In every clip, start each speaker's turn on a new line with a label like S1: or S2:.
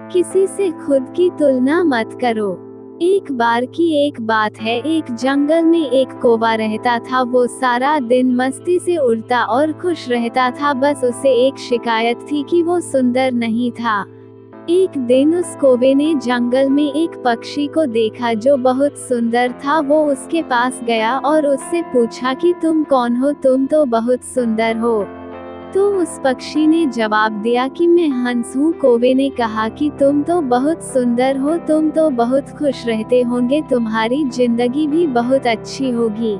S1: किसी से खुद की तुलना मत करो। एक बार की एक बात है, एक जंगल में एक कौवा रहता था। वो सारा दिन मस्ती से उड़ता और खुश रहता था। बस उसे एक शिकायत थी कि वो सुंदर नहीं था। एक दिन उस कौवे ने जंगल में एक पक्षी को देखा जो बहुत सुंदर था। वो उसके पास गया और उससे पूछा कि तुम कौन हो, तुम तो बहुत सुंदर हो। तो उस पक्षी ने जवाब दिया कि मैं हंस हूँ। कौवे ने कहा कि तुम तो बहुत सुंदर हो, तुम तो बहुत खुश रहते होंगे, तुम्हारी जिंदगी भी बहुत अच्छी होगी।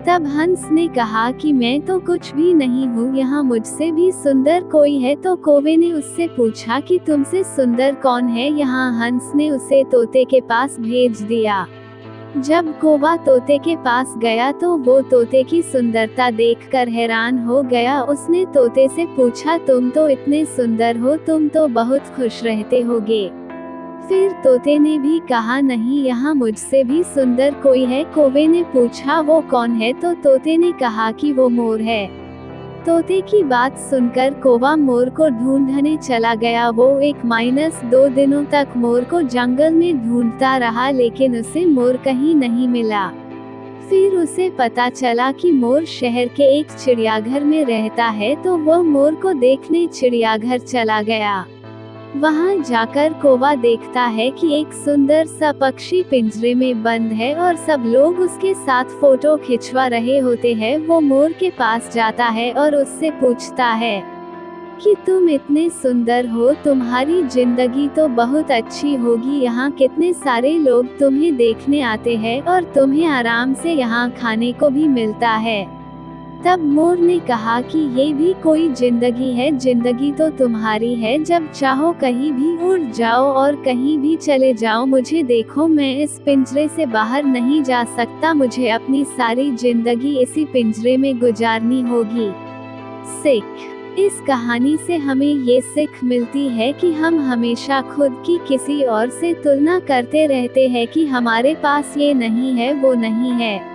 S1: तब हंस ने कहा कि मैं तो कुछ भी नहीं हूँ, यहाँ मुझसे भी सुंदर कोई है। तो कौवे ने उससे पूछा कि तुमसे सुंदर कौन है। यहाँ हंस ने उसे तोते के पास भेज दिया। जब कौवा तोते के पास गया तो वो तोते की सुंदरता देखकर हैरान हो गया। उसने तोते से पूछा, तुम तो इतने सुंदर हो, तुम तो बहुत खुश रहते होगे। फिर तोते ने भी कहा, नहीं, यहाँ मुझसे भी सुंदर कोई है। कौवे ने पूछा, वो कौन है? तो तोते ने कहा कि वो मोर है। तोते की बात सुनकर कौवा मोर को ढूंढने चला गया। वो 1-2 दिनों तक मोर को जंगल में ढूंढता रहा, लेकिन उसे मोर कहीं नहीं मिला। फिर उसे पता चला कि मोर शहर के एक चिड़ियाघर में रहता है, तो वो मोर को देखने चिड़ियाघर चला गया। वहां जाकर कौवा देखता है कि एक सुंदर सा पक्षी पिंजरे में बंद है और सब लोग उसके साथ फोटो खिंचवा रहे होते हैं। वो मोर के पास जाता है और उससे पूछता है कि तुम इतने सुंदर हो, तुम्हारी जिंदगी तो बहुत अच्छी होगी। यहाँ कितने सारे लोग तुम्हें देखने आते हैं और तुम्हें आराम से यहाँ खाने को भी मिलता है। तब मोर ने कहा कि ये भी कोई जिंदगी है? जिंदगी तो तुम्हारी है, जब चाहो कहीं भी उड़ जाओ और कहीं भी चले जाओ। मुझे देखो, मैं इस पिंजरे से बाहर नहीं जा सकता, मुझे अपनी सारी जिंदगी इसी पिंजरे में गुजारनी होगी। सीख: इस कहानी से हमें ये सीख मिलती है कि हम हमेशा खुद की किसी और से तुलना करते रहते हैं कि हमारे पास ये नहीं है, वो नहीं है,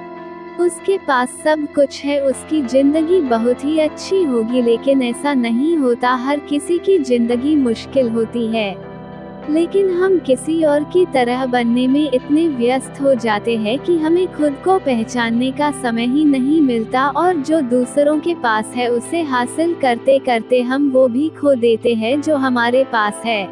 S1: उसके पास सब कुछ है, उसकी जिंदगी बहुत ही अच्छी होगी। लेकिन ऐसा नहीं होता। हर किसी की जिंदगी मुश्किल होती है, लेकिन हम किसी और की तरह बनने में इतने व्यस्त हो जाते हैं कि हमें खुद को पहचानने का समय ही नहीं मिलता। और जो दूसरों के पास है उसे हासिल करते करते हम वो भी खो देते हैं जो हमारे पास है।